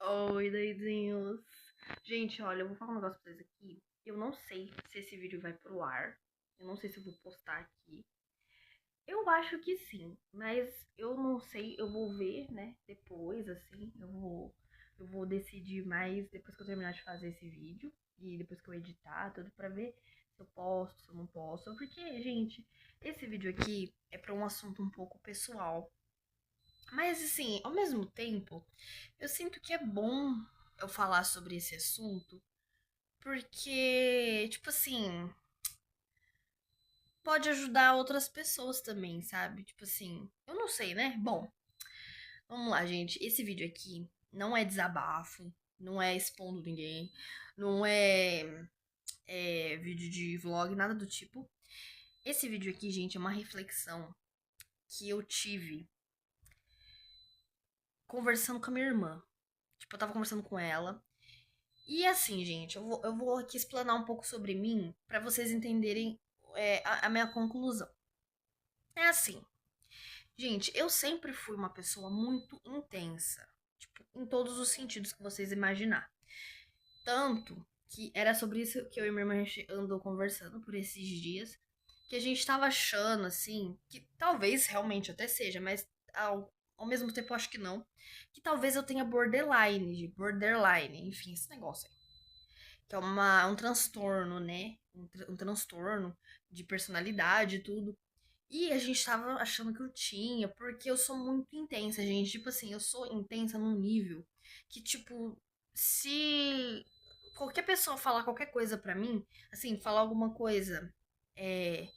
Oi, doidinhos. Gente, olha, eu vou falar um negócio pra vocês aqui. Eu não sei se esse vídeo vai pro ar. Eu não sei se eu vou postar aqui. Eu acho que sim, mas eu não sei. Eu vou ver, né? Depois, assim. Eu vou decidir mais depois que eu terminar de fazer esse vídeo. E depois que eu editar, tudo pra ver se eu posto, se eu não posso. Porque, gente, esse vídeo aqui é pra um assunto um pouco pessoal. Mas, assim, ao mesmo tempo, eu sinto que é bom eu falar sobre esse assunto, porque, tipo assim, pode ajudar outras pessoas também, sabe? Tipo assim, eu não sei, né? Bom, vamos lá, gente. Esse vídeo aqui não é desabafo, não é expondo ninguém, não é vídeo de vlog, nada do tipo. Esse vídeo aqui, gente, é uma reflexão que eu tive conversando com a minha irmã. Tipo, eu tava conversando com ela. E assim, gente, eu vou aqui explanar um pouco sobre mim pra vocês entenderem a minha conclusão. É assim, gente, eu sempre fui uma pessoa muito intensa, tipo, em todos os sentidos que vocês imaginar. Tanto que era sobre isso que eu e minha irmã a gente andou conversando por esses dias, que a gente tava achando, assim, que talvez realmente até seja, mas ao mesmo tempo eu acho que não, que talvez eu tenha borderline, enfim, esse negócio aí. Que é um transtorno, né? Um transtorno de personalidade e tudo. E a gente tava achando que eu tinha, porque eu sou muito intensa, gente. Tipo assim, eu sou intensa num nível que, tipo, se qualquer pessoa falar qualquer coisa pra mim, assim, falar alguma coisa é,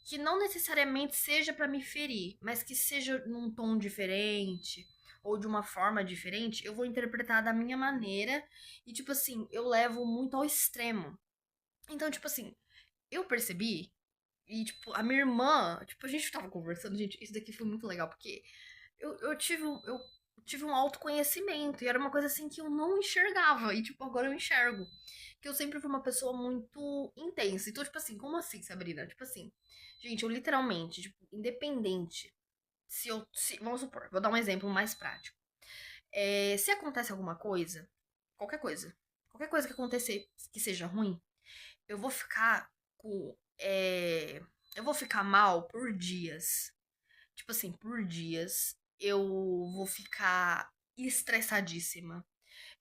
que não necessariamente seja pra me ferir, mas que seja num tom diferente ou de uma forma diferente, eu vou interpretar da minha maneira e, tipo assim, eu levo muito ao extremo. Então, tipo assim, eu percebi e, tipo, a minha irmã, tipo, a gente tava conversando, gente, isso daqui foi muito legal, porque eu tive um autoconhecimento, e era uma coisa assim que eu não enxergava, e, tipo, agora eu enxergo. Que eu sempre fui uma pessoa muito intensa. Então, tipo assim, como assim, Sabrina? Tipo assim, gente, eu literalmente, tipo, independente, vamos supor, vou dar um exemplo mais prático. Se acontece alguma coisa, qualquer coisa, qualquer coisa que acontecer que seja ruim, eu vou ficar com. Eu vou ficar mal por dias. Tipo assim, por dias. Eu vou ficar estressadíssima.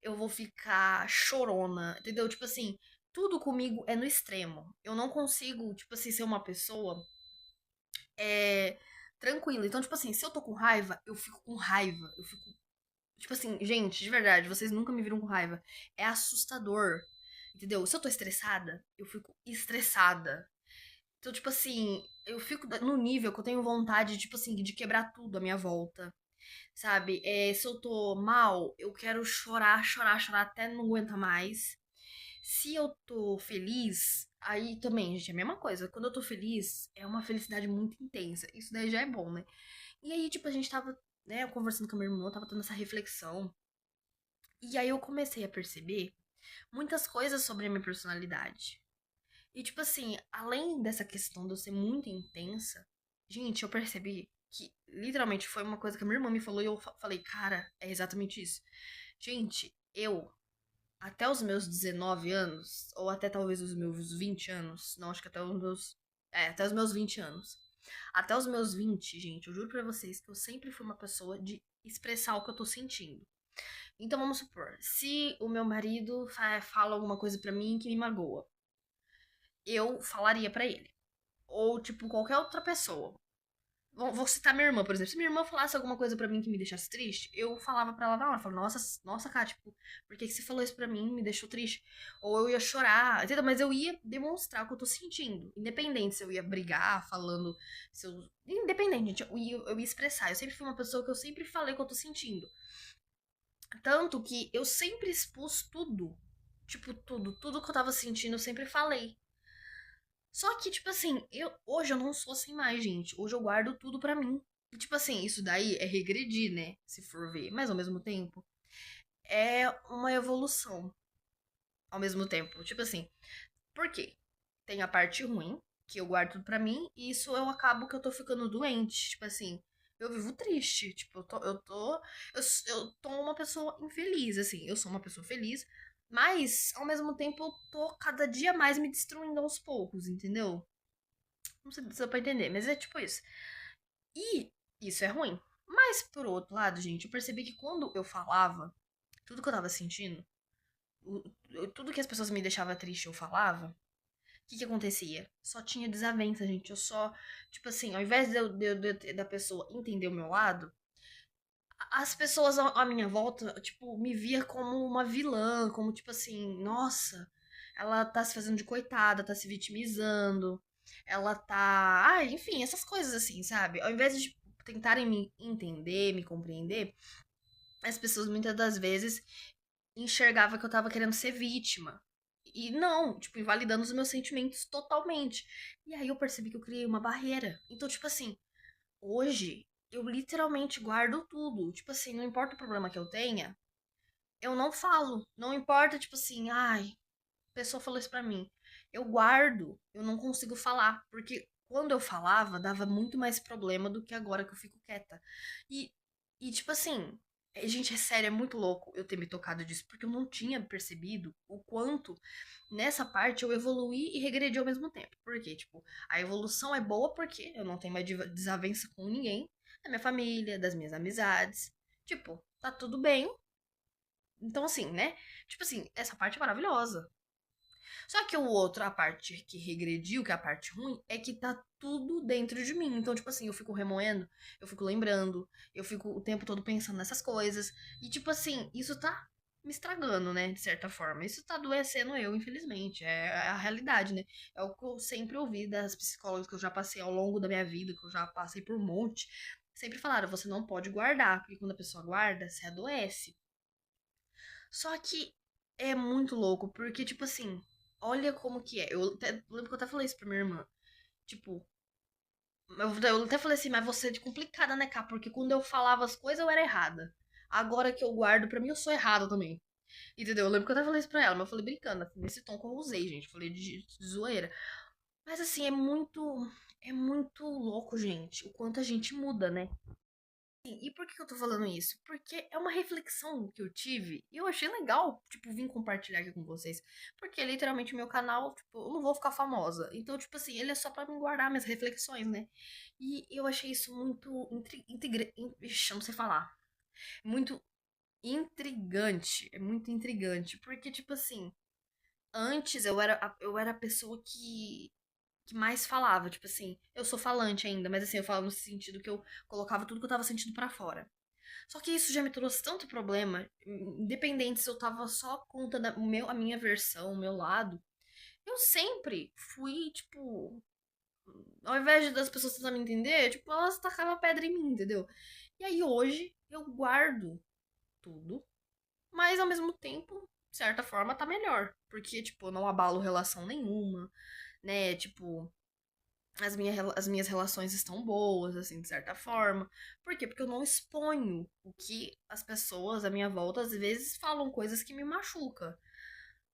Eu vou ficar chorona, entendeu? Tipo assim, tudo comigo é no extremo. Eu não consigo, tipo assim, ser uma pessoa é, tranquila. Então, tipo assim, se eu tô com raiva, eu fico com raiva. Eu fico. Tipo assim, gente, de verdade, vocês nunca me viram com raiva. É assustador. Entendeu? Se eu tô estressada, eu fico estressada. Então, tipo assim, eu fico no nível que eu tenho vontade, tipo assim, de quebrar tudo à minha volta, sabe? Se eu tô mal, eu quero chorar, chorar, chorar até não aguentar mais. Se eu tô feliz, aí também, gente, é a mesma coisa. Quando eu tô feliz, é uma felicidade muito intensa. Isso daí já é bom, né? E aí, tipo, a gente tava, né, conversando com a minha irmã, tava tendo essa reflexão. E aí eu comecei a perceber muitas coisas sobre a minha personalidade. E, tipo assim, além dessa questão de eu ser muito intensa, gente, eu percebi que literalmente foi uma coisa que a minha irmã me falou e eu falei, cara, é exatamente isso. Gente, eu, até os meus 19 anos, ou até talvez os meus 20 anos, não, acho que até os meus. Até os meus 20 anos. Até os meus 20, gente, eu juro pra vocês que eu sempre fui uma pessoa de expressar o que eu tô sentindo. Então vamos supor, se o meu marido fala alguma coisa pra mim que me magoa, eu falaria pra ele. Ou, tipo, qualquer outra pessoa. Vou citar minha irmã, por exemplo. Se minha irmã falasse alguma coisa pra mim que me deixasse triste, eu falava pra ela na hora. Falava, nossa, cara, tipo, por que você falou isso pra mim? Me deixou triste. Ou eu ia chorar, entendeu? Mas eu ia demonstrar o que eu tô sentindo. Independente se eu ia brigar, falando. Se eu... Independente, gente, eu ia expressar. Eu sempre fui uma pessoa que eu sempre falei o que eu tô sentindo. Tanto que eu sempre expus tudo. Tipo, tudo. Tudo que eu tava sentindo, eu sempre falei. Só que, tipo assim, hoje eu não sou assim mais, gente. Hoje eu guardo tudo pra mim. E, tipo assim, isso daí é regredir, né? Se for ver. Mas ao mesmo tempo, é uma evolução. Ao mesmo tempo. Tipo assim, por quê? Tem a parte ruim, que eu guardo tudo pra mim, e isso eu acabo que eu tô ficando doente. Tipo assim, eu vivo triste. Tipo, eu tô uma pessoa infeliz, assim. Eu sou uma pessoa feliz, mas, ao mesmo tempo, eu tô cada dia mais me destruindo aos poucos, entendeu? Não sei se dá pra entender, mas é tipo isso. E isso é ruim. Mas, por outro lado, gente, eu percebi que quando eu falava tudo que eu tava sentindo, tudo que as pessoas me deixava triste eu falava, o que que acontecia? Só tinha desavença, gente. Eu só, tipo assim, ao invés da pessoa entender o meu lado, as pessoas à minha volta, tipo, me via como uma vilã, como tipo assim, nossa, ela tá se fazendo de coitada, tá se vitimizando, ela tá. Ah, enfim, essas coisas assim, sabe? Ao invés de tentarem me entender, me compreender, as pessoas muitas das vezes enxergavam que eu tava querendo ser vítima. E não, tipo, invalidando os meus sentimentos totalmente. E aí eu percebi que eu criei uma barreira. Então, tipo assim, hoje eu literalmente guardo tudo. Tipo assim, não importa o problema que eu tenha, eu não falo. Não importa, tipo assim, ai, a pessoa falou isso pra mim. Eu guardo, eu não consigo falar. Porque quando eu falava, dava muito mais problema do que agora que eu fico quieta. E, tipo assim, gente, é sério, é muito louco eu ter me tocado disso, porque eu não tinha percebido o quanto nessa parte eu evoluí e regredi ao mesmo tempo. Porque, tipo, a evolução é boa porque eu não tenho mais desavença com ninguém, da minha família, das minhas amizades. Tipo, tá tudo bem. Então, assim, né? Tipo assim, essa parte é maravilhosa. Só que o outro, a parte que regrediu, que é a parte ruim, é que tá tudo dentro de mim. Então, tipo assim, eu fico remoendo, eu fico lembrando, eu fico o tempo todo pensando nessas coisas. E, tipo assim, isso tá me estragando, né? De certa forma. Isso tá adoecendo eu, infelizmente. É a realidade, né? É o que eu sempre ouvi das psicólogas que eu já passei ao longo da minha vida, que eu já passei por um monte. Sempre falaram, você não pode guardar, porque quando a pessoa guarda, se adoece. Só que é muito louco, porque, tipo assim, olha como que é. Lembro que eu até falei isso pra minha irmã. Tipo, eu até falei assim, mas você é de complicada, né, cá? Porque quando eu falava as coisas, eu era errada. Agora que eu guardo, pra mim, eu sou errada também. Entendeu? Eu lembro que eu até falei isso pra ela, mas eu falei brincando, assim, nesse tom que eu usei, gente. Eu falei de zoeira. Mas assim, é muito. É muito louco, gente. O quanto a gente muda, né? E por que eu tô falando isso? Porque é uma reflexão que eu tive e eu achei legal, tipo, vir compartilhar aqui com vocês. Porque literalmente o meu canal, tipo, eu não vou ficar famosa. Então, tipo assim, ele é só pra me guardar minhas reflexões, né? E eu achei isso muito Ixi, eu não sei falar. Muito intrigante. É muito intrigante. Porque, tipo assim, antes eu era a pessoa que mais falava, tipo assim, eu sou falante ainda, mas assim, eu falo no sentido que eu colocava tudo que eu tava sentindo pra fora. Só que isso já me trouxe tanto problema, independente se eu tava só contando a minha versão, o meu lado. Eu sempre fui, tipo, ao invés das pessoas tentando me entender, tipo, elas tacavam pedra em mim, entendeu? E aí hoje eu guardo tudo, mas ao mesmo tempo, de certa forma, tá melhor. Porque, tipo, eu não abalo relação nenhuma, né? Tipo, as minhas relações estão boas, assim, de certa forma. Por quê? Porque eu não exponho o que as pessoas à minha volta às vezes falam coisas que me machucam.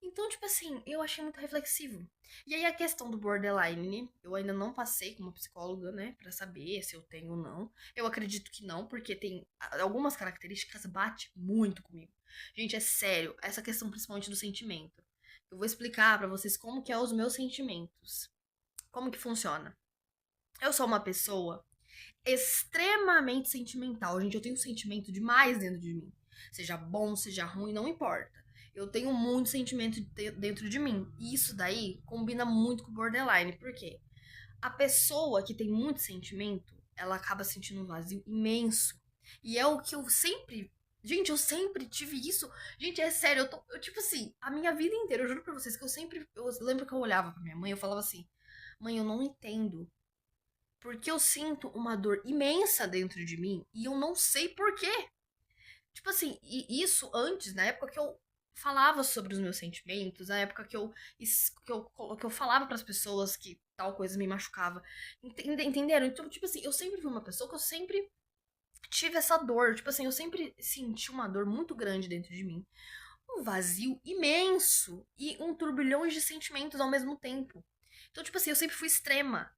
Então, tipo assim, eu achei muito reflexivo. E aí a questão do borderline, eu ainda não passei com uma psicóloga, né, pra saber se eu tenho ou não. Eu acredito que não, porque tem algumas características bate muito comigo. Gente, é sério, essa questão principalmente do sentimento. Eu vou explicar pra vocês como que é os meus sentimentos. Como que funciona? Eu sou uma pessoa extremamente sentimental. Gente, eu tenho sentimento demais dentro de mim. Seja bom, seja ruim, não importa. Eu tenho muito sentimento dentro de mim. E isso daí combina muito com o borderline. Por quê? A pessoa que tem muito sentimento, ela acaba sentindo um vazio imenso. E é o que eu sempre. Gente, eu sempre tive isso. Gente, é sério, tipo assim, a minha vida inteira, eu juro pra vocês que eu sempre. Eu lembro que eu olhava pra minha mãe e eu falava assim: mãe, eu não entendo porque eu sinto uma dor imensa dentro de mim e eu não sei por quê. Tipo assim, e isso antes, na época que eu falava sobre os meus sentimentos, na época que eu falava para as pessoas que tal coisa me machucava. Entenderam? Então, tipo assim, eu sempre fui uma pessoa que eu sempre tive essa dor. Tipo assim, eu sempre senti uma dor muito grande dentro de mim. Um vazio imenso e um turbilhão de sentimentos ao mesmo tempo. Então, tipo assim, eu sempre fui extrema.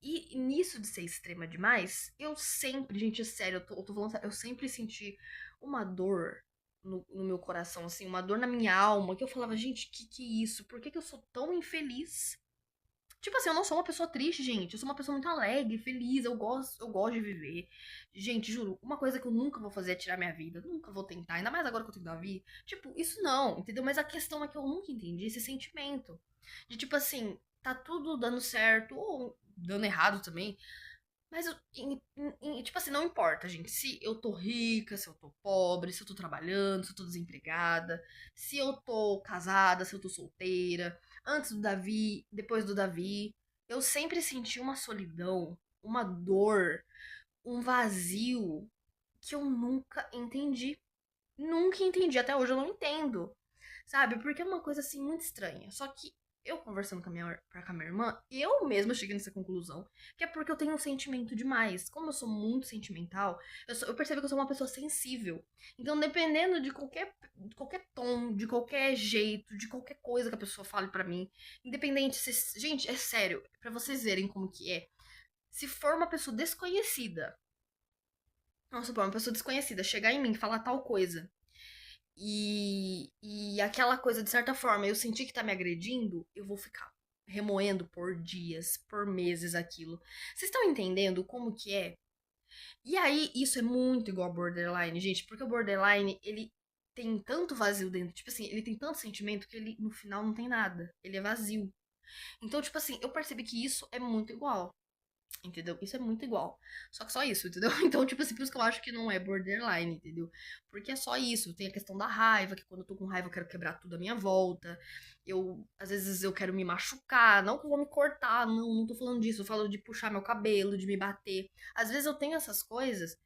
E nisso de ser extrema demais, eu sempre, gente, é sério, eu tô falando sério, eu sempre senti uma dor no meu coração, assim, uma dor na minha alma, que eu falava, gente, que é isso? Por que eu sou tão infeliz? Tipo assim, eu não sou uma pessoa triste, gente. Eu sou uma pessoa muito alegre, feliz. Eu gosto de viver. Gente, juro, uma coisa que eu nunca vou fazer é tirar minha vida. Nunca vou tentar. Ainda mais agora que eu tenho Davi. Tipo, isso não, entendeu? Mas a questão é que eu nunca entendi esse sentimento. De tipo assim, tá tudo dando certo, ou dando errado também. Mas, tipo assim, não importa, gente. Se eu tô rica, se eu tô pobre, se eu tô trabalhando, se eu tô desempregada, se eu tô casada, se eu tô solteira, antes do Davi, depois do Davi. Eu sempre senti uma solidão, uma dor, um vazio que eu nunca entendi. Nunca entendi. Até hoje eu não entendo. Sabe? Porque é uma coisa assim muito estranha. Só que eu conversando com a minha irmã, eu mesma cheguei nessa conclusão. Que é porque eu tenho um sentimento demais. Como eu sou muito sentimental, eu percebo que eu sou uma pessoa sensível. Então, dependendo de qualquer tom, de qualquer jeito, de qualquer coisa que a pessoa fale pra mim, independente se. Gente, é sério, pra vocês verem como que é. Se for uma pessoa desconhecida, vamos supor, uma pessoa desconhecida chegar em mim e falar tal coisa. E aquela coisa, de certa forma, eu sentir que tá me agredindo, eu vou ficar remoendo por dias, por meses aquilo. Vocês estão entendendo como que é? E aí, isso é muito igual ao borderline, gente, porque o borderline, ele tem tanto vazio dentro, tipo assim, ele tem tanto sentimento que ele, no final, não tem nada. Ele é vazio. Então, tipo assim, eu percebi que isso é muito igual. Entendeu? Isso é muito igual. Só que só isso, entendeu? Então, tipo assim, por isso que eu acho que não é borderline, entendeu? Porque é só isso. Tem a questão da raiva, que quando eu tô com raiva eu quero quebrar tudo à minha volta. Às vezes eu quero me machucar. Não que eu vou me cortar, não tô falando disso. Eu falo de puxar meu cabelo, de me bater. Às vezes eu tenho essas coisas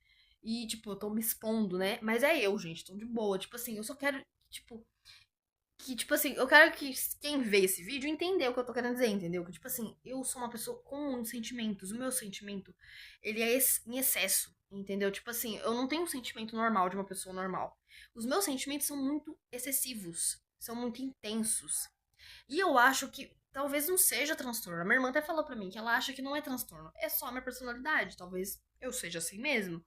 e, tipo, eu tô me expondo, né? Mas é eu, gente, tô de boa. Tipo assim, eu só quero, tipo, tipo assim, eu quero que quem vê esse vídeo entenda o que eu tô querendo dizer, entendeu? Que, tipo assim, eu sou uma pessoa com muitos sentimentos. O meu sentimento, ele é em excesso, entendeu? Tipo assim, eu não tenho um sentimento normal de uma pessoa normal. Os meus sentimentos são muito excessivos, são muito intensos. E eu acho que talvez não seja transtorno. A minha irmã até falou pra mim que ela acha que não é transtorno, é só a minha personalidade. Talvez eu seja assim mesmo.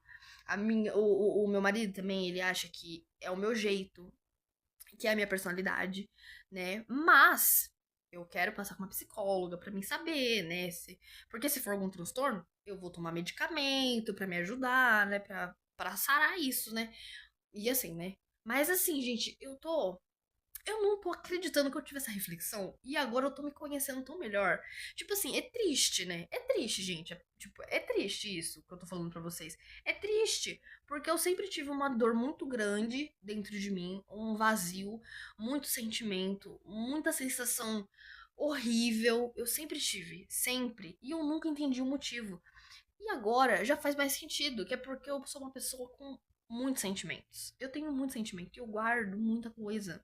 O meu marido também, ele acha que é o meu jeito, que é a minha personalidade, né? Mas eu quero passar com uma psicóloga pra mim saber, né? Porque se for algum transtorno, eu vou tomar medicamento pra me ajudar, né? Pra sarar isso, né? E assim, né? Mas assim, gente, eu não tô acreditando que eu tive essa reflexão e agora eu tô me conhecendo tão melhor. Tipo assim, é triste, né? É triste, gente. Tipo, é triste isso que eu tô falando pra vocês. É triste, porque eu sempre tive uma dor muito grande dentro de mim, um vazio, muito sentimento, muita sensação horrível. Eu sempre tive, sempre. E eu nunca entendi o motivo. E agora já faz mais sentido, que é porque eu sou uma pessoa com muitos sentimentos. Eu tenho muito sentimento e eu guardo muita coisa.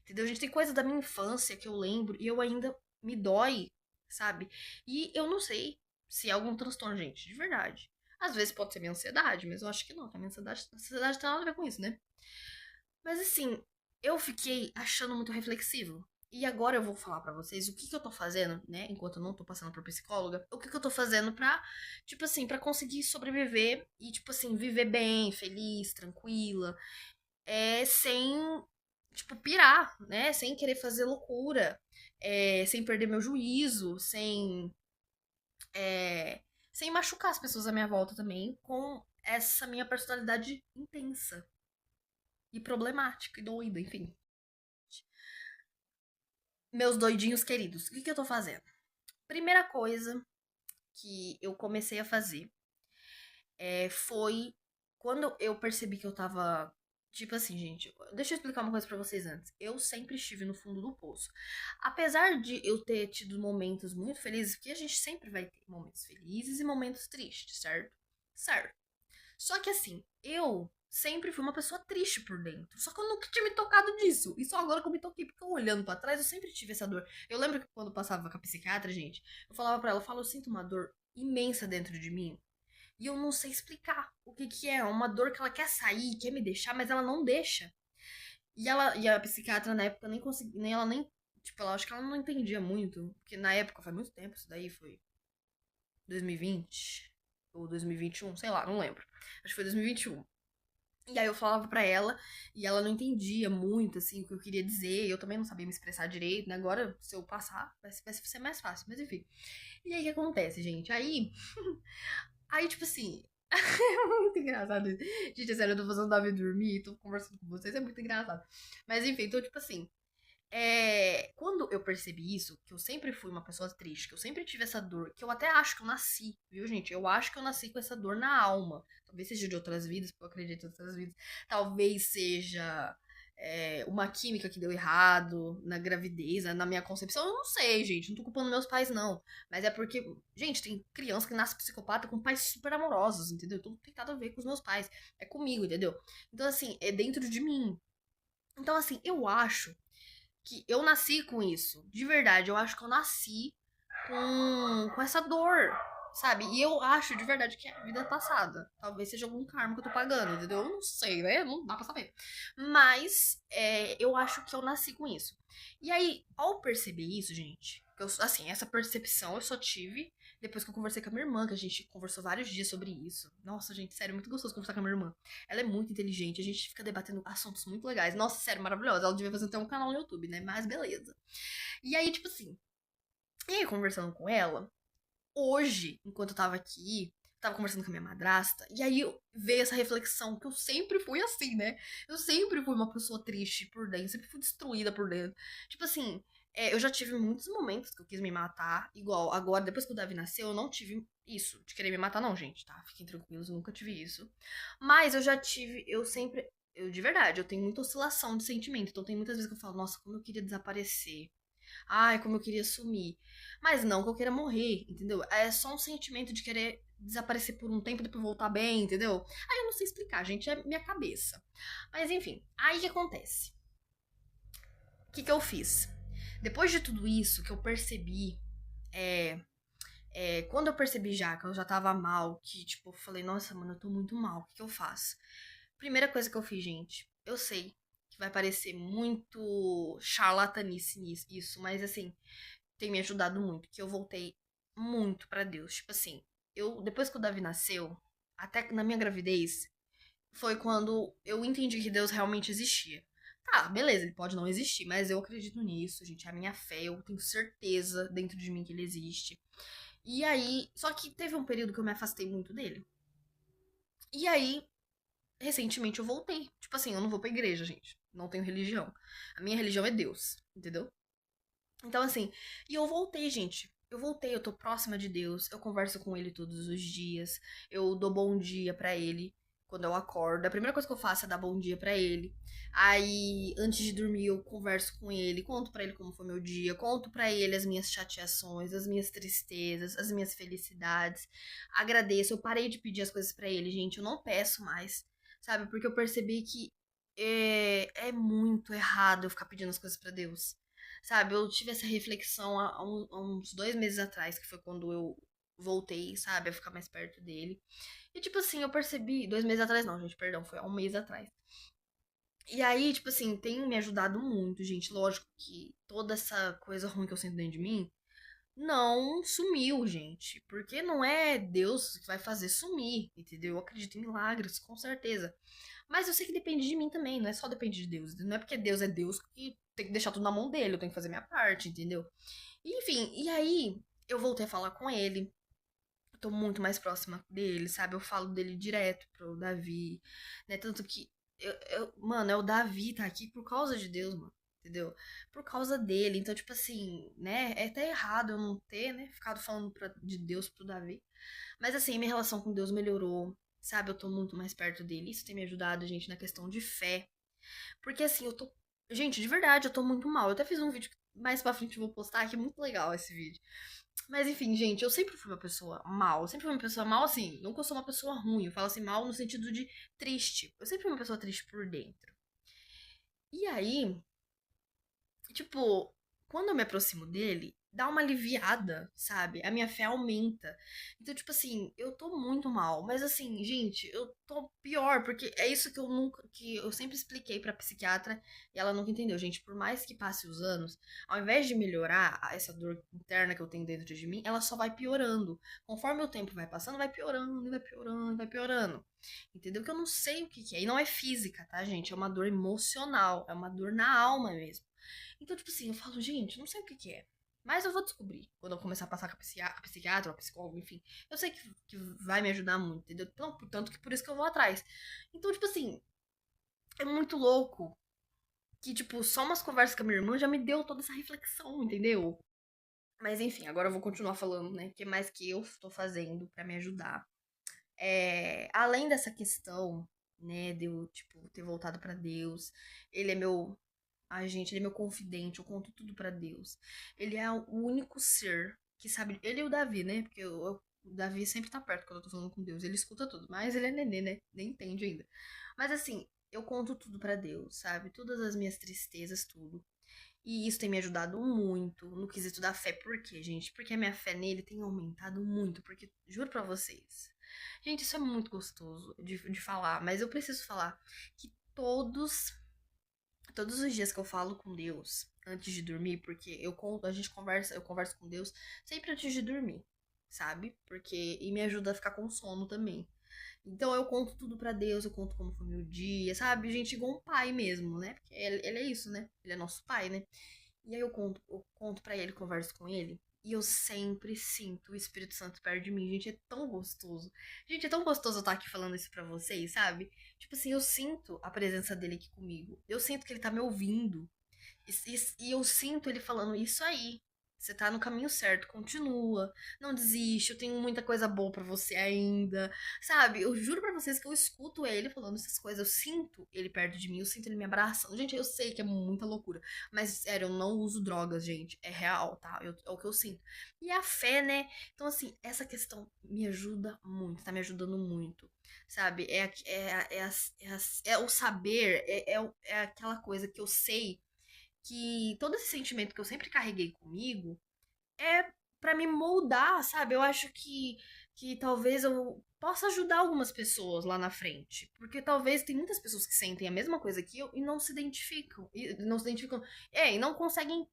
Entendeu? A gente tem coisa da minha infância que eu lembro e eu ainda me dói, sabe? E eu não sei se é algum transtorno, gente, de verdade. Às vezes pode ser minha ansiedade, mas eu acho que não, que a minha ansiedade tem nada a ver com isso, né? Mas assim, eu fiquei achando muito reflexivo. E agora eu vou falar pra vocês o que que eu tô fazendo, né? Enquanto eu não tô passando por psicóloga, o que que eu tô fazendo pra, tipo assim, pra conseguir sobreviver e, tipo assim, viver bem, feliz, tranquila, sem, tipo, pirar, né? Sem querer fazer loucura, sem perder meu juízo, é, sem machucar as pessoas à minha volta também, com essa minha personalidade intensa e problemática e doida, enfim. Meus doidinhos queridos, o que, que eu tô fazendo? Primeira coisa que eu comecei a fazer foi quando eu percebi que eu tava. Tipo assim, gente, deixa eu explicar uma coisa pra vocês antes. Eu sempre estive no fundo do poço. Apesar de eu ter tido momentos muito felizes, porque a gente sempre vai ter momentos felizes e momentos tristes, certo? Certo. Só que assim, eu sempre fui uma pessoa triste por dentro. Só que eu nunca tinha me tocado disso. E só agora que eu me toquei, porque eu olhando pra trás, eu sempre tive essa dor. Eu lembro que quando eu passava com a psiquiatra, gente, eu falava pra ela, eu falo, eu sinto uma dor imensa dentro de mim. E eu não sei explicar o que que é. É uma dor que ela quer sair, quer me deixar, mas ela não deixa. E a psiquiatra na época nem conseguia, nem ela nem, tipo, ela acho que ela não entendia muito, porque na época faz muito tempo, isso daí foi 2020 ou 2021, sei lá, não lembro. Acho que foi 2021. E aí eu falava pra ela e ela não entendia muito, assim, o que eu queria dizer. Eu também não sabia me expressar direito, né? Agora, se eu passar, vai ser mais fácil. Mas enfim. E aí o que acontece, gente? Aí tipo assim, é muito engraçado isso. Gente, é sério, eu tô fazendo o Davi dormir, tô conversando com vocês, é muito engraçado. Mas enfim, então, tipo assim, quando eu percebi isso, que eu sempre fui uma pessoa triste, que eu sempre tive essa dor, que eu até acho que eu nasci, viu, gente? Eu acho que eu nasci com essa dor na alma. Talvez seja de outras vidas, porque eu acredito em outras vidas. Talvez seja uma química que deu errado na gravidez, na minha concepção. Eu não sei, gente. Não tô culpando meus pais, não. Mas é porque, gente, tem criança que nasce psicopata com pais super amorosos, entendeu? Tudo tem nada a ver com os meus pais. É comigo, entendeu? Então, assim, é dentro de mim. Então, assim, eu acho que eu nasci com isso. De verdade, eu acho que eu nasci com essa dor, sabe? E eu acho de verdade que é a vida passada. Talvez seja algum karma que eu tô pagando, entendeu? Eu não sei, né? Não dá pra saber. Mas eu acho que eu nasci com isso. E aí, ao perceber isso, gente, assim, essa percepção eu só tive depois que eu conversei com a minha irmã, que a gente conversou vários dias sobre isso. Nossa, gente, sério, muito gostoso conversar com a minha irmã. Ela é muito inteligente, a gente fica debatendo assuntos muito legais. Nossa, sério, maravilhosa. Ela devia fazer até um canal no YouTube, né? Mas beleza. E aí, tipo assim, e aí, conversando com ela, hoje, enquanto eu tava aqui, tava conversando com a minha madrasta, e aí veio essa reflexão que eu sempre fui assim, né? Eu sempre fui uma pessoa triste por dentro, sempre fui destruída por dentro. Tipo assim, eu já tive muitos momentos que eu quis me matar, igual agora, depois que o Davi nasceu, eu não tive isso, de querer me matar, não, gente, tá? Fiquem tranquilos, eu nunca tive isso. Mas eu já tive, eu sempre. Eu, de verdade, eu tenho muita oscilação de sentimento. Então tem muitas vezes que eu falo, nossa, como eu queria desaparecer. Ai, como eu queria sumir. Mas não que eu queira morrer, entendeu? É só um sentimento de querer desaparecer por um tempo e depois voltar bem, entendeu? Aí eu não sei explicar, gente, é minha cabeça. Mas enfim, aí o que acontece? O que eu fiz? Depois de tudo isso que eu percebi, é, quando eu percebi já que eu já tava mal, que tipo, eu falei, nossa, mano, eu tô muito mal, o que eu faço? Primeira coisa que eu fiz, gente, eu sei que vai parecer muito charlatanice nisso, isso, mas assim, tem me ajudado muito, que eu voltei muito pra Deus. Tipo assim, depois que o Davi nasceu, até na minha gravidez, foi quando eu entendi que Deus realmente existia. Tá, beleza, ele pode não existir, mas eu acredito nisso, gente. É a minha fé, eu tenho certeza dentro de mim que ele existe. E aí, só que teve um período que eu me afastei muito dele. E aí, recentemente eu voltei. Tipo assim, eu não vou pra igreja, gente. Não tenho religião. A minha religião é Deus, entendeu? Então, assim, e eu voltei, gente. Eu voltei, eu tô próxima de Deus, eu converso com ele todos os dias, eu dou bom dia pra ele quando eu acordo. A primeira coisa que eu faço é dar bom dia pra ele. Aí, antes de dormir, eu converso com ele, conto pra ele como foi meu dia, conto pra ele as minhas chateações, as minhas tristezas, as minhas felicidades. Agradeço, eu parei de pedir as coisas pra ele, gente, eu não peço mais, sabe? Porque eu percebi que é muito errado eu ficar pedindo as coisas pra Deus. Sabe, eu tive essa reflexão há uns 2 meses atrás, que foi quando eu voltei, sabe, a ficar mais perto dele. E, tipo assim, eu percebi. 2 meses atrás, não, gente, perdão, foi há um mês atrás. E aí, tipo assim, tem me ajudado muito, gente. Lógico que toda essa coisa ruim que eu sinto dentro de mim não sumiu, gente. Porque não é Deus que vai fazer sumir, entendeu? Eu acredito em milagres, com certeza. Mas eu sei que depende de mim também, não é só depende de Deus. Não é Deus que tem que deixar tudo na mão dele, eu tenho que fazer minha parte, entendeu? Enfim, e aí eu voltei a falar com ele. Eu tô muito mais próxima dele, sabe? Eu falo dele direto pro Davi, né? Tanto que, mano, é o Davi tá aqui por causa de Deus, mano. Entendeu? Por causa dele. Então, tipo assim, né? É até errado eu não ter, né? Ficado falando de Deus pro Davi. Mas assim, minha relação com Deus melhorou, sabe? Eu tô muito mais perto dele. Isso tem me ajudado, gente, na questão de fé. Porque assim, eu tô. Gente, de verdade, eu tô muito mal. Eu até fiz um vídeo que mais pra frente eu vou postar, que é muito legal esse vídeo. Mas enfim, gente, eu sempre fui uma pessoa mal. Eu sempre fui uma pessoa mal, assim. Não que eu sou uma pessoa ruim. Eu falo assim, mal no sentido de triste. Eu sempre fui uma pessoa triste por dentro. E aí, tipo, quando eu me aproximo dele, dá uma aliviada, sabe? A minha fé aumenta. Então, tipo assim, eu tô muito mal. Mas assim, gente, eu tô pior, porque é isso que eu sempre expliquei pra psiquiatra e ela nunca entendeu. Gente, por mais que passe os anos, ao invés de melhorar essa dor interna que eu tenho dentro de mim, ela só vai piorando. Conforme o tempo vai passando, vai piorando, vai piorando, vai piorando. Entendeu? Que eu não sei o que que é. E não é física, tá, gente? É uma dor emocional, é uma dor na alma mesmo. Então, tipo assim, eu falo, gente, não sei o que que é. Mas eu vou descobrir quando eu começar a passar com a psiquiatra ou a psicóloga, enfim. Eu sei que vai me ajudar muito, entendeu? Então, portanto, que por isso que eu vou atrás. Então, tipo assim, é muito louco que, tipo, só umas conversas com a minha irmã já me deu toda essa reflexão, entendeu? Mas enfim, agora eu vou continuar falando, né? O que mais que eu tô fazendo pra me ajudar. Além dessa questão, né, de eu, tipo, ter voltado pra Deus, ele é meu. Ai, gente, ele é meu confidente, eu conto tudo pra Deus. Ele é o único ser que sabe. Ele e o Davi, né? Porque o Davi sempre tá perto quando eu tô falando com Deus. Ele escuta tudo, mas ele é nenê, né? Nem entende ainda. Mas assim, eu conto tudo pra Deus, sabe? Todas as minhas tristezas, tudo. E isso tem me ajudado muito no quesito da fé. Por quê, gente? Porque a minha fé nele tem aumentado muito. Porque, juro pra vocês. Gente, isso é muito gostoso de falar. Mas eu preciso falar que todos os dias que eu falo com Deus antes de dormir, porque eu converso com Deus sempre antes de dormir, sabe? Porque e me ajuda a ficar com sono também. Então eu conto tudo pra Deus, eu conto como foi meu dia, sabe? Gente, igual um pai mesmo, né? Porque ele é isso, né? Ele é nosso pai, né? E aí eu conto pra ele, converso com ele. E eu sempre sinto o Espírito Santo perto de mim. Gente, é tão gostoso. Gente, é tão gostoso eu estar aqui falando isso pra vocês, sabe? Tipo assim, eu sinto a presença dele aqui comigo. Eu sinto que ele tá me ouvindo. E eu sinto ele falando isso aí. Você tá no caminho certo, continua. Não desiste, eu tenho muita coisa boa pra você ainda. Sabe? Eu juro pra vocês que eu escuto ele falando essas coisas. Eu sinto ele perto de mim, eu sinto ele me abraçando. Gente, eu sei que é muita loucura. Mas, sério, eu não uso drogas, gente. É real, tá? É o que eu sinto. E a fé, né? Então, assim, essa questão me ajuda muito, tá me ajudando muito. Sabe? É o saber, é aquela coisa que eu sei que todo esse sentimento que eu sempre carreguei comigo é pra me moldar, sabe? Eu acho que talvez eu possa ajudar algumas pessoas lá na frente, porque talvez tem muitas pessoas que sentem a mesma coisa que eu e não se identificam, e não conseguem,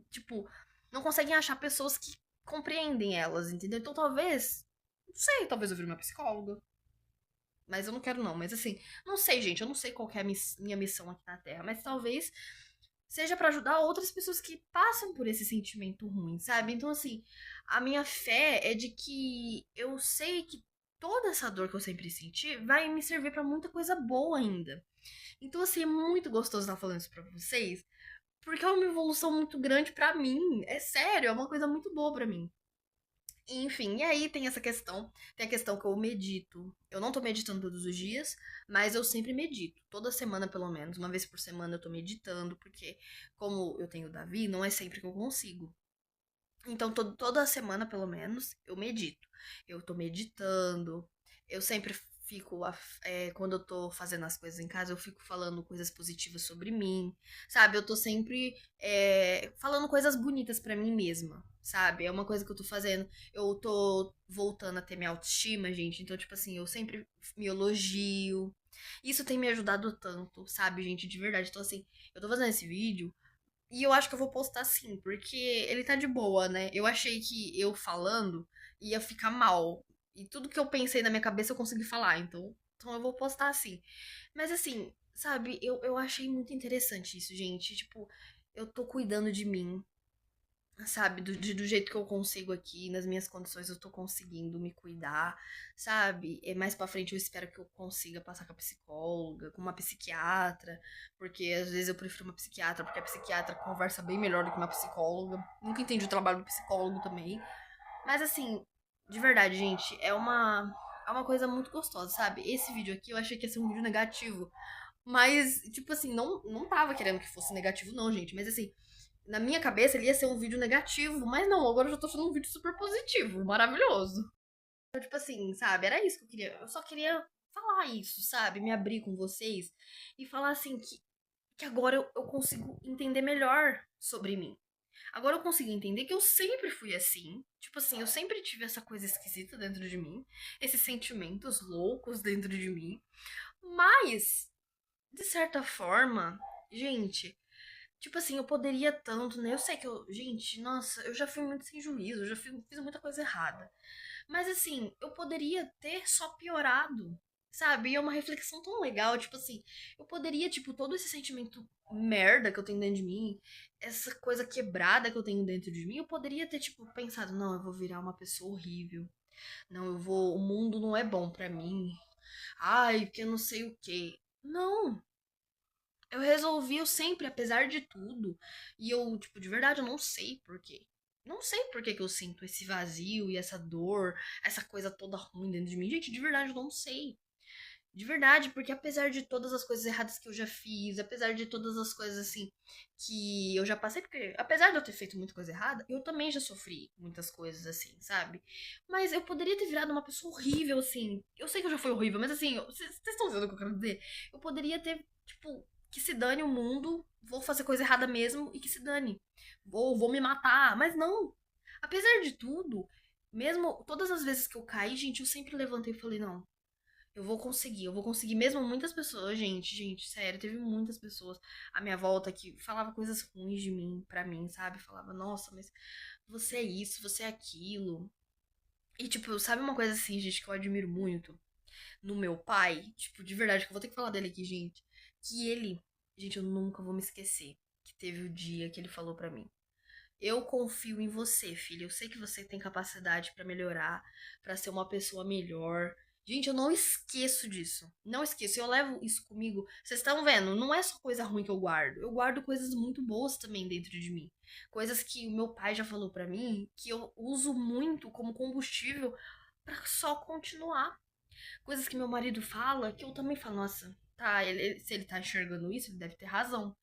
tipo, não conseguem achar pessoas que compreendem elas, entendeu? Então talvez, não sei, talvez eu vire uma psicóloga. Mas eu não quero, não. Mas assim, não sei, gente. Eu não sei qual que é a minha missão aqui na Terra. Mas talvez seja pra ajudar outras pessoas que passam por esse sentimento ruim, sabe? Então, assim, a minha fé é de que eu sei que toda essa dor que eu sempre senti vai me servir pra muita coisa boa ainda. Então, assim, é muito gostoso estar falando isso pra vocês, porque é uma evolução muito grande pra mim. É sério, é uma coisa muito boa pra mim. Enfim, e aí tem a questão que eu medito. Eu não tô meditando todos os dias, mas eu sempre medito. Toda semana, pelo menos, uma vez por semana eu tô meditando, porque como eu tenho o Davi, não é sempre que eu consigo. Então, toda semana, pelo menos, eu medito. Eu tô meditando, eu sempre fico, quando eu tô fazendo as coisas em casa, eu fico falando coisas positivas sobre mim, sabe? Eu tô sempre falando coisas bonitas pra mim mesma, sabe? É uma coisa que eu tô fazendo. Eu tô voltando a ter minha autoestima, gente. Então, tipo assim, eu sempre me elogio. Isso tem me ajudado tanto, sabe, gente? De verdade. Então, assim, eu tô fazendo esse vídeo. E eu acho que eu vou postar sim, porque ele tá de boa, né? Eu achei que eu falando ia ficar mal. E tudo que eu pensei na minha cabeça eu consegui falar, então eu vou postar assim. Mas assim, sabe, eu achei muito interessante isso, gente. Tipo, eu tô cuidando de mim, sabe? Do jeito que eu consigo aqui, nas minhas condições eu tô conseguindo me cuidar, sabe? Mais pra frente eu espero que eu consiga passar com a psicóloga, com uma psiquiatra, porque às vezes eu prefiro uma psiquiatra, porque a psiquiatra conversa bem melhor do que uma psicóloga. Nunca entendi o trabalho do psicólogo também. Mas assim, de verdade, gente, é uma coisa muito gostosa, sabe? Esse vídeo aqui eu achei que ia ser um vídeo negativo. Mas, tipo assim, não tava querendo que fosse negativo, não, gente. Mas assim, na minha cabeça ele ia ser um vídeo negativo, mas não, agora eu já tô achando um vídeo super positivo, maravilhoso. Então, tipo assim, sabe, era isso que eu queria. Eu só queria falar isso, sabe? Me abrir com vocês e falar assim que agora eu consigo entender melhor sobre mim. Agora eu consigo entender que eu sempre fui assim. Tipo assim, eu sempre tive essa coisa esquisita dentro de mim. Esses sentimentos loucos dentro de mim. Mas, de certa forma, gente, tipo assim, eu poderia tanto, né? Eu sei que eu. Gente, nossa, eu já fui muito sem juízo, eu já fiz muita coisa errada. Mas assim, eu poderia ter só piorado, sabe? E é uma reflexão tão legal, tipo assim, eu poderia, tipo, todo esse sentimento merda que eu tenho dentro de mim, essa coisa quebrada que eu tenho dentro de mim, eu poderia ter, tipo, pensado, não, eu vou virar uma pessoa horrível. Não, eu vou, o mundo não é bom pra mim. Ai, porque eu não sei o quê. Não, eu resolvi, eu sempre, apesar de tudo, e eu, tipo, de verdade, eu não sei por quê. Não sei por que que eu sinto esse vazio e essa dor, essa coisa toda ruim dentro de mim. Gente, de verdade, eu não sei. De verdade, porque apesar de todas as coisas erradas que eu já fiz, apesar de todas as coisas assim que eu já passei, porque apesar de eu ter feito muita coisa errada, eu também já sofri muitas coisas assim, sabe? Mas eu poderia ter virado uma pessoa horrível, assim. Eu sei que eu já fui horrível, mas assim, vocês estão entendendo o que eu quero dizer? Eu poderia ter, tipo, que se dane o mundo, vou fazer coisa errada mesmo e que se dane. Vou me matar, mas não. Apesar de tudo, mesmo todas as vezes que eu caí, gente, eu sempre levantei e falei, não, eu vou conseguir mesmo muitas pessoas, gente, sério, teve muitas pessoas à minha volta que falava coisas ruins de mim, pra mim, sabe? Falava, nossa, mas você é isso, você é aquilo. E, tipo, sabe uma coisa assim, gente, que eu admiro muito no meu pai? Tipo, de verdade, que eu vou ter que falar dele aqui, gente. Que ele, gente, eu nunca vou me esquecer que teve o dia que ele falou pra mim. Eu confio em você, filha. Eu sei que você tem capacidade pra melhorar, pra ser uma pessoa melhor. Gente, eu não esqueço disso. Não esqueço. Eu levo isso comigo. Vocês estão vendo? Não é só coisa ruim que eu guardo. Eu guardo coisas muito boas também dentro de mim. Coisas que o meu pai já falou pra mim, que eu uso muito como combustível pra só continuar. Coisas que meu marido fala, que eu também falo, nossa, tá, se ele tá enxergando isso, ele deve ter razão.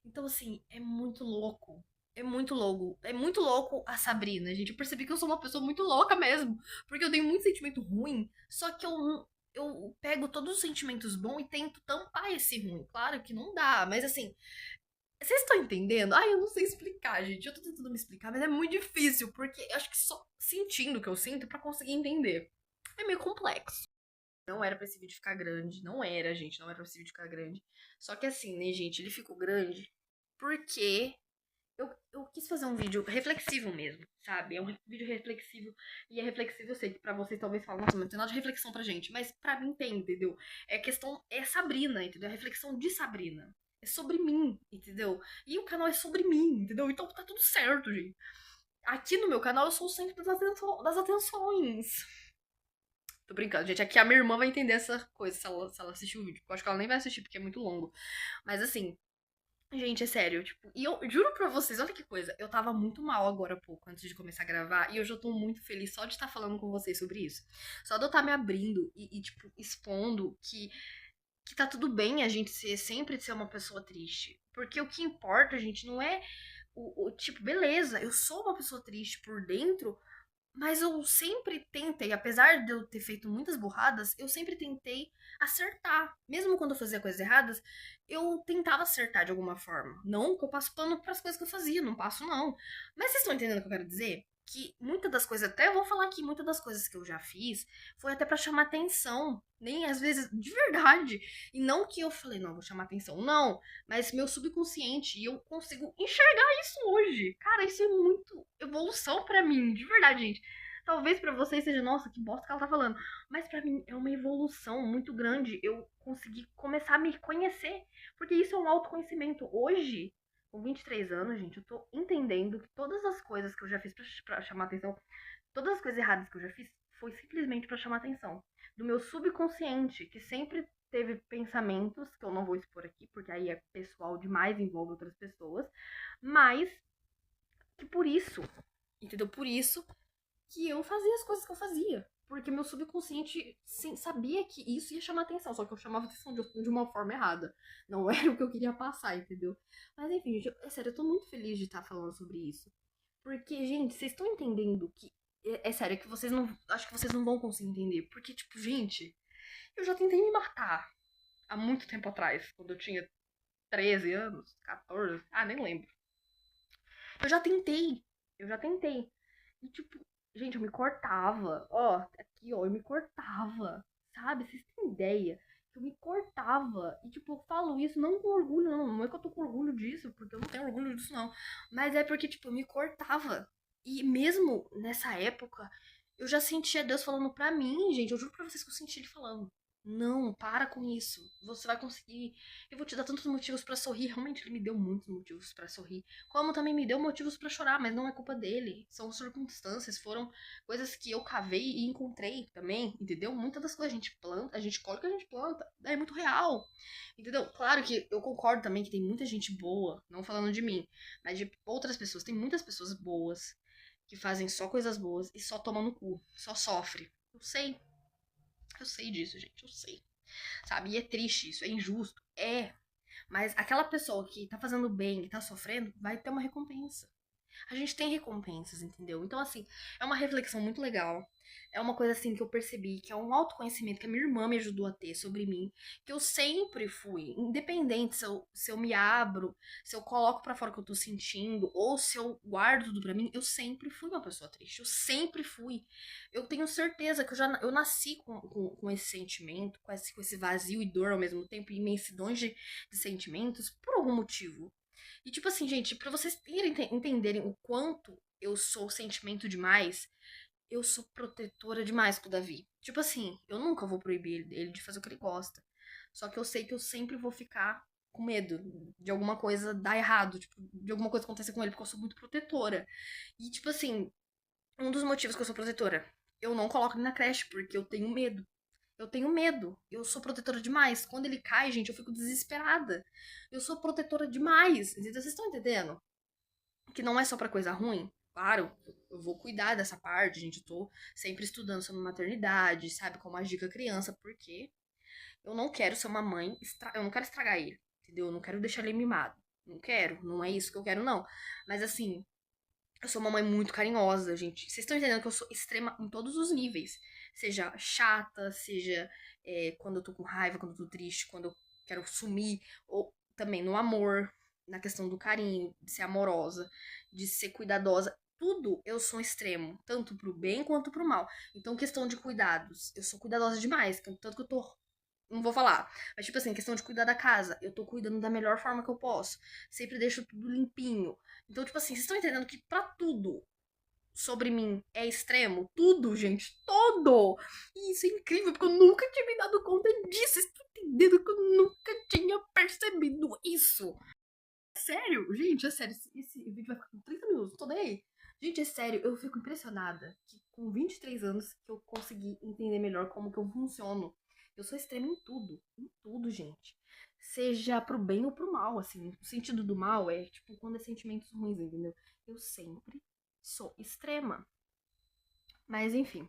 Então, assim, é muito louco. É muito louco. É muito louco a Sabrina, gente. Eu percebi que eu sou uma pessoa muito louca mesmo. Porque eu tenho muito sentimento ruim. Só que eu pego todos os sentimentos bons e tento tampar esse ruim. Claro que não dá, mas assim, vocês estão entendendo? Ai, eu não sei explicar, gente. Eu tô tentando me explicar, mas é muito difícil. Porque eu acho que só sentindo o que eu sinto pra conseguir entender. É meio complexo. Não era pra esse vídeo ficar grande. Não era, gente. Não era pra esse vídeo ficar grande. Só que assim, né, gente? Ele ficou grande porque eu quis fazer um vídeo reflexivo mesmo, sabe? É um vídeo reflexivo. E é reflexivo, eu sei que pra vocês talvez falem, nossa, mas não tem nada de reflexão pra gente. Mas pra mim tem, entendeu? É questão. É Sabrina, entendeu? É reflexão de Sabrina. É sobre mim, entendeu? E o canal é sobre mim, entendeu? Então tá tudo certo, gente. Aqui no meu canal eu sou o centro das atenções. Tô brincando, gente. Aqui a minha irmã vai entender essa coisa se ela assistir o vídeo. Eu acho que ela nem vai assistir porque é muito longo. Mas assim, gente, é sério, tipo, e eu juro pra vocês, olha que coisa, eu tava muito mal agora há pouco, antes de começar a gravar, e hoje eu tô muito feliz só de estar falando com vocês sobre isso. Só de eu estar me abrindo tipo, expondo que tá tudo bem a gente sempre ser uma pessoa triste. Porque o que importa, gente, não é tipo, beleza, eu sou uma pessoa triste por dentro, mas eu sempre tentei, apesar de eu ter feito muitas burradas, eu sempre tentei acertar. Mesmo quando eu fazia coisas erradas, eu tentava acertar de alguma forma. Não que eu passo pano para as coisas que eu fazia, não passo não. Mas vocês estão entendendo o que eu quero dizer? Que muitas das coisas, até eu vou falar aqui, muitas das coisas que eu já fiz foi até para chamar atenção. Nem às vezes, de verdade. E não que eu falei, não, vou chamar atenção. Não, mas meu subconsciente, e eu consigo enxergar isso hoje. Cara, isso é muito evolução pra mim, de verdade, gente. Talvez pra vocês seja, nossa, que bosta que ela tá falando. Mas pra mim é uma evolução muito grande eu conseguir começar a me conhecer. Porque isso é um autoconhecimento. Hoje, com 23 anos, gente, eu tô entendendo que todas as coisas que eu já fiz pra chamar atenção, todas as coisas erradas que eu já fiz, foi simplesmente pra chamar atenção. Do meu subconsciente, que sempre teve pensamentos, que eu não vou expor aqui, porque aí é pessoal demais, envolve outras pessoas, mas que por isso, entendeu? Por isso que eu fazia as coisas que eu fazia. Porque meu subconsciente sim, sabia que isso ia chamar atenção, só que eu chamava atenção de uma forma errada. Não era o que eu queria passar, entendeu? Mas enfim, gente, é sério, eu tô muito feliz de estar falando sobre isso. Porque, gente, vocês estão entendendo que. É sério, é que vocês não. Acho que vocês não vão conseguir entender. Porque, tipo, gente, eu já tentei me matar há muito tempo atrás, quando eu tinha 13 anos, 14. Ah, nem lembro. Eu já tentei. Eu já tentei. E, tipo, gente, eu me cortava. Ó, aqui, ó, eu me cortava. Sabe? Vocês têm ideia? Eu me cortava. E, tipo, eu falo isso não com orgulho, não. Não é que eu tô com orgulho disso, porque eu não tenho orgulho disso, não. Mas é porque, tipo, eu me cortava. E mesmo nessa época, eu já sentia Deus falando pra mim, gente. Eu juro pra vocês que eu senti ele falando. Não, para com isso. Você vai conseguir. Eu vou te dar tantos motivos pra sorrir. Realmente, ele me deu muitos motivos pra sorrir. Como também me deu motivos pra chorar, mas não é culpa dele. São circunstâncias, foram coisas que eu cavei e encontrei também, entendeu? Muitas das coisas a gente planta, a gente colhe o que a gente planta. É muito real. Entendeu? Claro que eu concordo também que tem muita gente boa, não falando de mim, mas de outras pessoas. Tem muitas pessoas boas que fazem só coisas boas e só tomam no cu, só sofre. Eu sei disso, gente, eu sei. Sabe? E é triste isso, é injusto. É. Mas aquela pessoa que tá fazendo bem, que tá sofrendo, vai ter uma recompensa. A gente tem recompensas, entendeu? Então, assim, é uma reflexão muito legal. É uma coisa, assim, que eu percebi, que é um autoconhecimento que a minha irmã me ajudou a ter sobre mim, que eu sempre fui, independente se eu me abro, se eu coloco pra fora o que eu tô sentindo, ou se eu guardo tudo pra mim, eu sempre fui uma pessoa triste. Eu sempre fui. Eu tenho certeza que eu nasci com esse sentimento, com esse vazio e dor ao mesmo tempo, e imensidões de sentimentos, por algum motivo. E tipo assim, gente, pra vocês entenderem o quanto eu sou sentimento demais, eu sou protetora demais com o Davi. Tipo assim, eu nunca vou proibir ele de fazer o que ele gosta. Só que eu sei que eu sempre vou ficar com medo de alguma coisa dar errado, tipo, de alguma coisa acontecer com ele, porque eu sou muito protetora. E tipo assim, um dos motivos que eu sou protetora, eu não coloco ele na creche, porque eu tenho medo. Eu tenho medo. Eu sou protetora demais. Quando ele cai, gente, eu fico desesperada. Eu sou protetora demais. Então, vocês estão entendendo? Que não é só pra coisa ruim. Claro, eu vou cuidar dessa parte, gente. Eu tô sempre estudando sobre maternidade, sabe? Como agir com a criança, porque eu não quero ser uma mãe. Eu não quero estragar ele, entendeu? Eu não quero deixar ele mimado. Não quero. Não é isso que eu quero, não. Mas assim, eu sou uma mãe muito carinhosa, gente. Vocês estão entendendo que eu sou extrema em todos os níveis. Seja chata, seja quando eu tô com raiva, quando eu tô triste, quando eu quero sumir, ou também no amor, na questão do carinho, de ser amorosa, de ser cuidadosa. Tudo eu sou um extremo, tanto pro bem quanto pro mal. Então, questão de cuidados, eu sou cuidadosa demais, tanto que eu tô. Não vou falar. Mas, tipo assim, questão de cuidar da casa. Eu tô cuidando da melhor forma que eu posso. Sempre deixo tudo limpinho. Então, tipo assim, vocês estão entendendo que pra tudo sobre mim é extremo? Tudo, gente, todo! E isso é incrível, porque eu nunca tinha me dado conta disso. Vocês estão entendendo que eu nunca tinha percebido isso? Sério? Gente, é sério. Esse vídeo vai ficar com 30 minutos, tô nem aí. Gente, é sério, eu fico impressionada que com 23 anos que eu consegui entender melhor como que eu funciono. Eu sou extrema em tudo, gente. Seja pro bem ou pro mal, assim. O sentido do mal é, tipo, quando é sentimentos ruins, entendeu? Eu sempre sou extrema. Mas, enfim.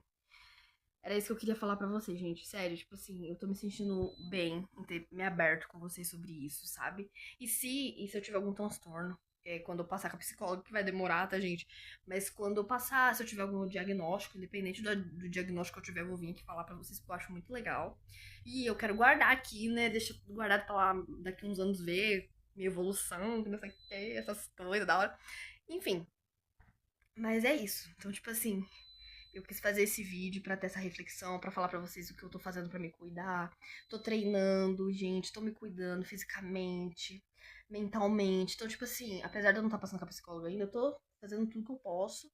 Era isso que eu queria falar pra vocês, gente. Sério, tipo assim, eu tô me sentindo bem em ter me aberto com vocês sobre isso, sabe? E se eu tiver algum transtorno, quando eu passar com a psicóloga, que vai demorar, tá, gente? Mas quando eu passar, se eu tiver algum diagnóstico, independente do diagnóstico que eu tiver, eu vou vir aqui falar pra vocês, porque eu acho muito legal. E eu quero guardar aqui, né? Deixa guardado pra lá daqui uns anos ver minha evolução, que não sei o que, essas coisas da hora. Enfim, mas é isso. Então, tipo assim, eu quis fazer esse vídeo pra ter essa reflexão, pra falar pra vocês o que eu tô fazendo pra me cuidar. Tô treinando, gente, tô me cuidando fisicamente, mentalmente. Então, tipo assim, apesar de eu não estar passando com a psicóloga ainda, eu tô fazendo tudo que eu posso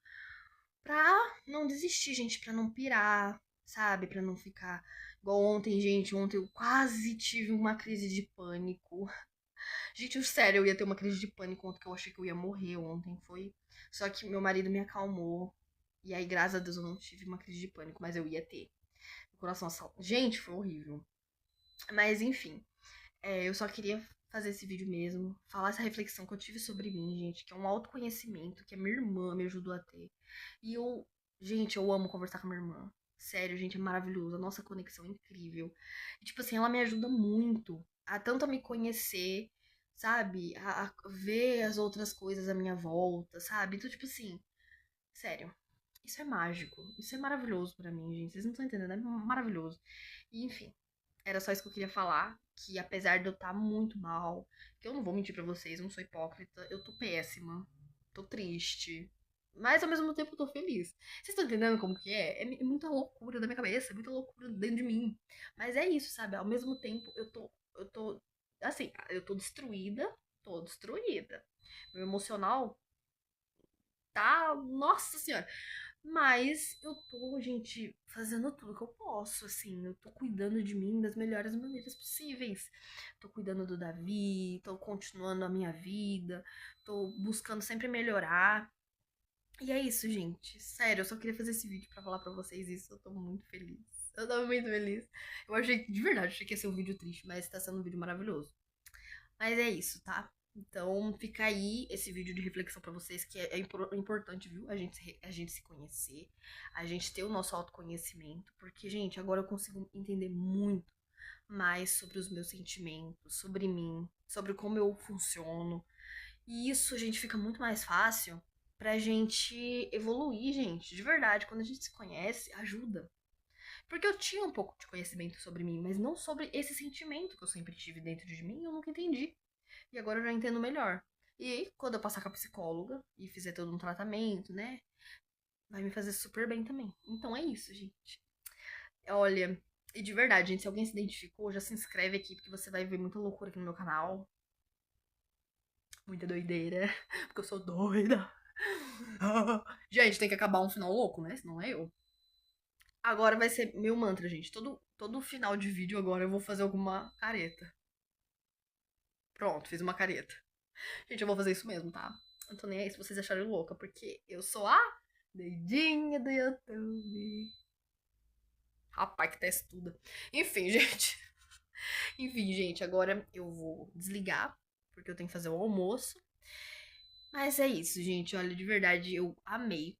pra não desistir, gente, pra não pirar, sabe? Pra não ficar igual ontem, gente. Ontem eu quase tive uma crise de pânico. Gente, sério, eu ia ter uma crise de pânico ontem que eu achei que eu ia morrer ontem, foi. Só que meu marido me acalmou. E aí, graças a Deus, eu não tive uma crise de pânico, mas eu ia ter. Meu coração assaltou. Gente, foi horrível. Mas enfim, eu só queria fazer esse vídeo mesmo, falar essa reflexão que eu tive sobre mim, gente, que é um autoconhecimento que a minha irmã me ajudou a ter. E gente, eu amo conversar com a minha irmã. Sério, gente, é maravilhoso. A nossa conexão é incrível. E, tipo assim, ela me ajuda muito a tanto a me conhecer, sabe? A ver as outras coisas à minha volta, sabe? Então, tipo assim, sério, isso é mágico. Isso é maravilhoso pra mim, gente. Vocês não estão entendendo, é maravilhoso. E, enfim, era só isso que eu queria falar. Que apesar de eu estar muito mal, que eu não vou mentir pra vocês, eu não sou hipócrita, eu tô péssima. tô triste. Mas ao mesmo tempo eu tô feliz. Vocês estão entendendo como que é? É muita loucura da minha cabeça, é muita loucura dentro de mim. Mas é isso, sabe? Ao mesmo tempo assim, eu tô destruída, tô destruída. Meu emocional tá, nossa senhora. Mas eu tô, gente, fazendo tudo que eu posso, assim. Eu tô cuidando de mim das melhores maneiras possíveis. Tô cuidando do Davi, tô continuando a minha vida, tô buscando sempre melhorar. E é isso, gente. Sério, eu só queria fazer esse vídeo pra falar pra vocês isso. Eu tô muito feliz. Eu tô muito feliz. Eu achei, de verdade, achei que ia ser um vídeo triste, mas tá sendo um vídeo maravilhoso. Mas é isso, tá? Então fica aí esse vídeo de reflexão pra vocês, que é importante, viu? A gente se conhecer, a gente ter o nosso autoconhecimento, porque, gente, agora eu consigo entender muito mais sobre os meus sentimentos, sobre mim, sobre como eu funciono. E isso, gente, fica muito mais fácil pra gente evoluir, gente. De verdade, quando a gente se conhece, ajuda. Porque eu tinha um pouco de conhecimento sobre mim, mas não sobre esse sentimento que eu sempre tive dentro de mim, eu nunca entendi. E agora eu já entendo melhor. E quando eu passar com a psicóloga e fizer todo um tratamento, né? Vai me fazer super bem também. Então é isso, gente. Olha, e de verdade, gente, se alguém se identificou, já se inscreve aqui, porque você vai ver muita loucura aqui no meu canal. Muita doideira. Porque eu sou doida. Gente, tem que acabar um final louco, né? Senão é eu. Agora vai ser meu mantra, gente. Todo final de vídeo agora eu vou fazer alguma careta. Pronto, fiz uma careta. Gente, eu vou fazer isso mesmo, tá? Não tô nem aí se vocês acharem louca, porque eu sou a doidinha do YouTube. Rapaz, que testa tudo. Enfim, gente. Enfim, gente, agora eu vou desligar, porque eu tenho que fazer o almoço. Mas é isso, gente. Olha, de verdade, eu amei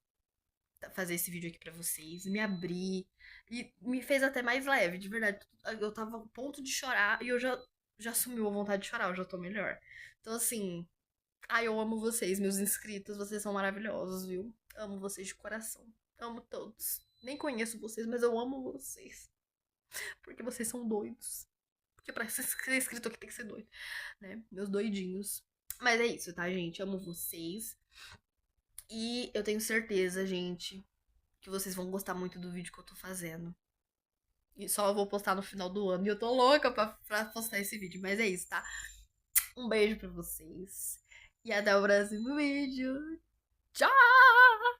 fazer esse vídeo aqui pra vocês, me abrir e me fez até mais leve, de verdade. Eu tava a ponto de chorar e eu já sumiu a vontade de chorar, eu já tô melhor. Então, assim, ai, eu amo vocês, meus inscritos, vocês são maravilhosos, viu? Amo vocês de coração. Amo todos. Nem conheço vocês, mas eu amo vocês. Porque vocês são doidos. Porque pra ser inscrito aqui tem que ser doido, né? Meus doidinhos. Mas é isso, tá, gente? Amo vocês. E eu tenho certeza, gente, que vocês vão gostar muito do vídeo que eu tô fazendo. E só eu vou postar no final do ano. E eu tô louca pra postar esse vídeo. Mas é isso, tá? Um beijo pra vocês. E até o próximo vídeo. Tchau!